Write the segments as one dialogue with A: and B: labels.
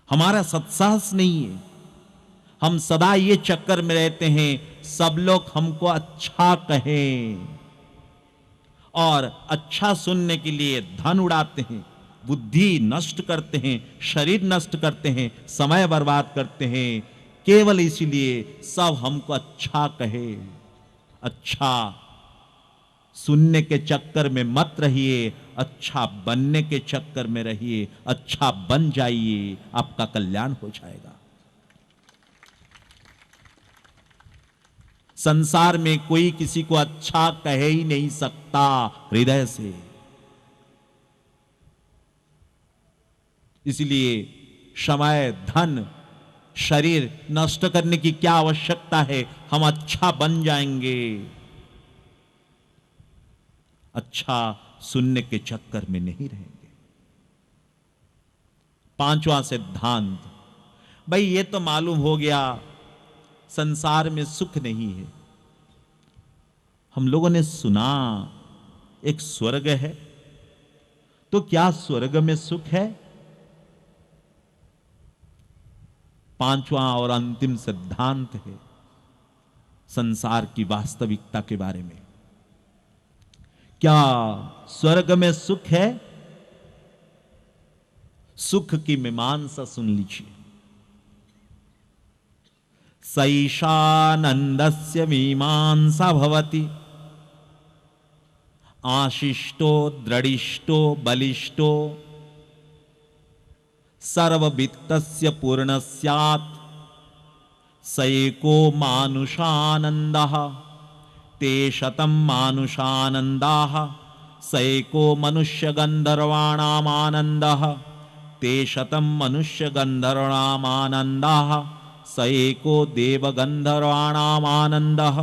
A: हमारा सत्साहस नहीं है। हम सदा ये चक्कर में रहते हैं, सब लोग हमको अच्छा कहें, और अच्छा सुनने के लिए धन उड़ाते हैं, बुद्धि नष्ट करते हैं, शरीर नष्ट करते हैं, समय बर्बाद करते हैं, केवल इसीलिए सब हमको अच्छा कहे। अच्छा सुनने के चक्कर में मत रहिए, अच्छा बनने के चक्कर में रहिए। अच्छा बन जाइए, आपका कल्याण हो जाएगा। संसार में कोई किसी को अच्छा कह ही नहीं सकता हृदय से। इसलिए समय, धन, शरीर नष्ट करने की क्या आवश्यकता है? हम अच्छा बन जाएंगे। अच्छा सुनने के चक्कर में नहीं रहेंगे। पांचवा सिद्धांत, भाई ये तो मालूम हो गया संसार में सुख नहीं है। हम लोगों ने सुना एक स्वर्ग है, तो क्या स्वर्ग में सुख है? पांचवा और अंतिम सिद्धांत है संसार की वास्तविकता के बारे में। क्या स्वर्ग में सुख है? सुख की मीमांसा सुन लीजिए। सैषानंदस्य मीमांसा भवति, आशिष्टो दृढ़िष्टो बलिष्टो सर्ववित्तस्य पूर्णस्यात् सैको मानुषानन्दः ते शतं मानुषानन्दाः सैको मनुष्यगन्धर्वाणामानन्दः ते शतं मनुष्यगन्धर्वाणामानन्दाः सैको देवगन्धर्वाणामानन्दः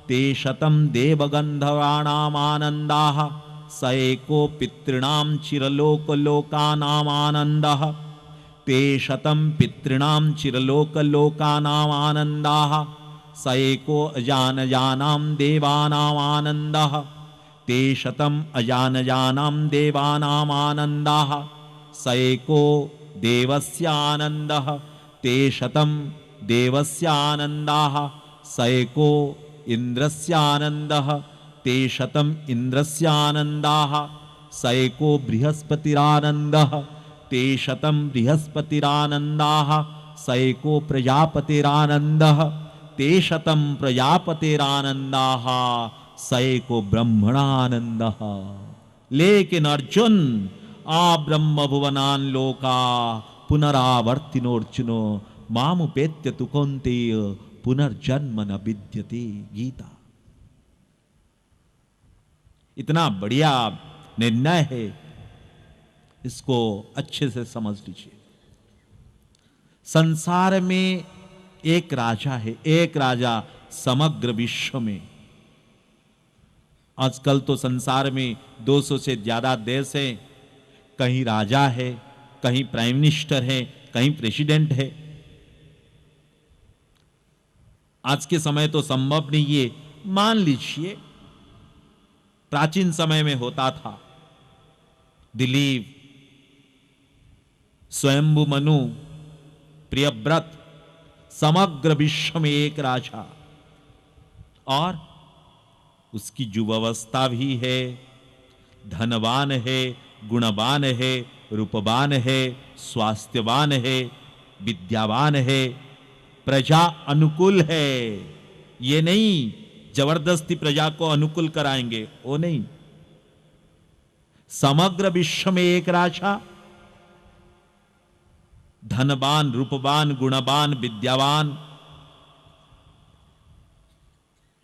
A: ते शतं देवगन्धर्वाणामानन्दाः सैको पितॄणां चिरलोकलोकानामानन्दः ते शतं पितॄणां चिरलोकलोकानामानन्दाः सैको अजानजानां देवानामानन्दः ते शतं अजानजानां देवानामानन्दाः सैको देवस्यानन्दः ते शतं देवस्यानन्दाः सैको इन्द्रस्यानन्दः ते शतं इन्द्रस्यानन्दाः सैको बृहस्पतिरानन्दः ते शतं बृहस्पतिरानन्दाः सैको प्रजापतिरानन्दः ते शतं प्रजापतिरानन्दाः सैको ब्रह्मणानन्दः। लेकिन अर्जुन, आ ब्रह्म भुवनान लोका पुनरावर्तिनोर्जुनो मामुपेत्य तु कौन्तेय पुनर्जन्म न विद्यते। गीता। इतना बढ़िया निर्णय है, इसको अच्छे से समझ लीजिए। संसार में एक राजा है, एक राजा समग्र विश्व में। आजकल तो संसार में 200 से ज्यादा देश हैं। कहीं राजा है, कहीं प्राइम मिनिस्टर है, कहीं प्रेसिडेंट है। आज के समय तो संभव नहीं है। मान लीजिए प्राचीन समय में होता था। दिलीप, स्वयंभु मनु, प्रियव्रत, समग्र विश्व में एक राजा, और उसकी युवावस्था भी है, धनवान है, गुणवान है, रूपवान है, स्वास्थ्यवान है, विद्यावान है, प्रजा अनुकूल है। ये नहीं जबरदस्ती प्रजा को अनुकूल कराएंगे, वो नहीं। समग्र विश्व में एक राजा, धनवान, रूपवान, गुणवान, विद्यावान,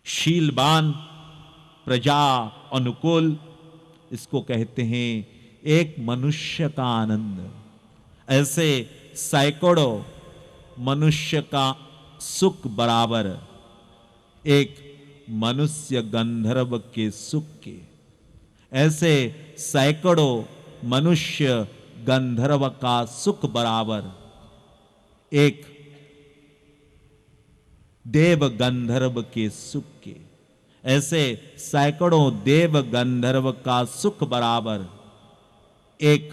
A: शीलवान, प्रजा अनुकूल। इसको कहते हैं एक मनुष्य का आनंद। ऐसे सैकड़ों मनुष्य का सुख बराबर एक मनुष्य गंधर्व के सुख के। ऐसे सैकड़ों मनुष्य गंधर्व का सुख बराबर एक देव गंधर्व के सुख के। ऐसे सैकड़ों देव गंधर्व का सुख बराबर एक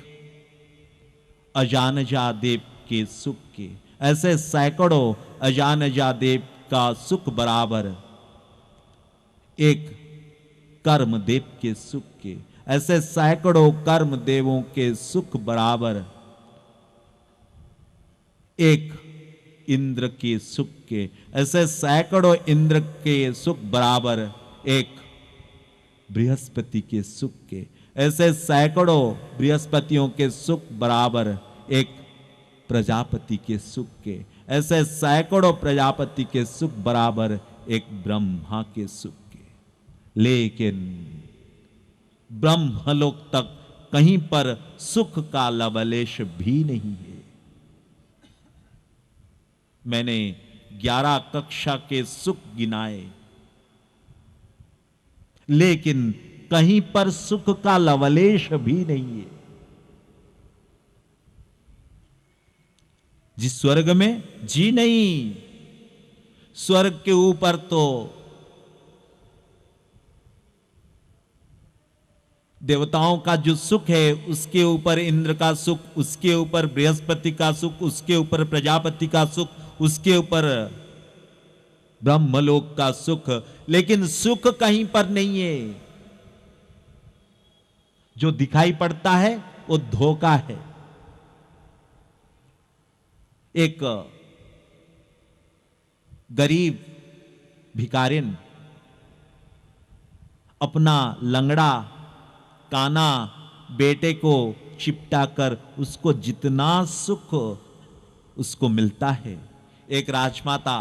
A: अजानजा देव के सुख के। ऐसे सैकड़ों अजान अजादेव का सुख बराबर एक कर्मदेव के सुख के। ऐसे सैकड़ों कर्म देवों के सुख बराबर एक इंद्र के सुख के। ऐसे सैकड़ों इंद्र के सुख बराबर एक बृहस्पति के सुख के। ऐसे सैकड़ों बृहस्पतियों के सुख बराबर एक प्रजापति के सुख के। ऐसे सैकड़ों प्रजापति के सुख बराबर एक ब्रह्मा के सुख के। लेकिन ब्रह्मलोक तक कहीं पर सुख का लवलेश भी नहीं है। मैंने 11 कक्षा के सुख गिनाए, लेकिन कहीं पर सुख का लवलेश भी नहीं है। जिस स्वर्ग में जी नहीं, स्वर्ग के ऊपर तो देवताओं का जो सुख है, उसके ऊपर इंद्र का सुख, उसके ऊपर बृहस्पति का सुख, उसके ऊपर प्रजापति का सुख, उसके ऊपर ब्रह्मलोक का सुख, लेकिन सुख कहीं पर नहीं है। जो दिखाई पड़ता है वो धोखा है। एक गरीब भिखारिन अपना लंगड़ा काना बेटे को चिपटा कर उसको जितना सुख उसको मिलता है, एक राजमाता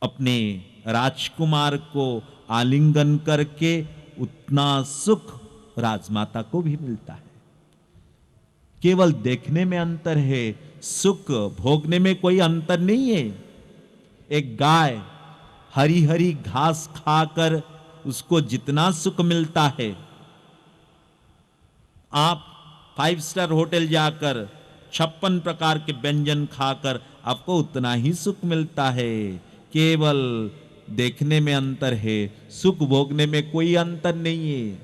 A: अपने राजकुमार को आलिंगन करके उतना सुख राजमाता को भी मिलता है। केवल देखने में अंतर है, सुख भोगने में कोई अंतर नहीं है। एक गाय हरी हरी घास खाकर उसको जितना सुख मिलता है, आप 5 स्टार होटल जाकर 56 प्रकार के व्यंजन खाकर आपको उतना ही सुख मिलता है। केवल देखने में अंतर है, सुख भोगने में कोई अंतर नहीं है।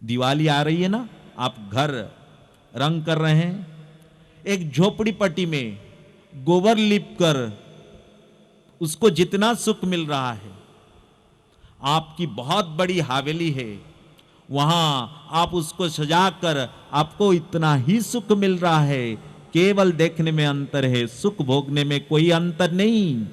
A: दिवाली आ रही है ना, आप घर रंग कर रहे हैं, एक झोपड़ी पट्टी में गोबर लीप कर उसको जितना सुख मिल रहा है, आपकी बहुत बड़ी हवेली है, वहां आप उसको सजाकर आपको इतना ही सुख मिल रहा है। केवल देखने में अंतर है, सुख भोगने में कोई अंतर नहीं।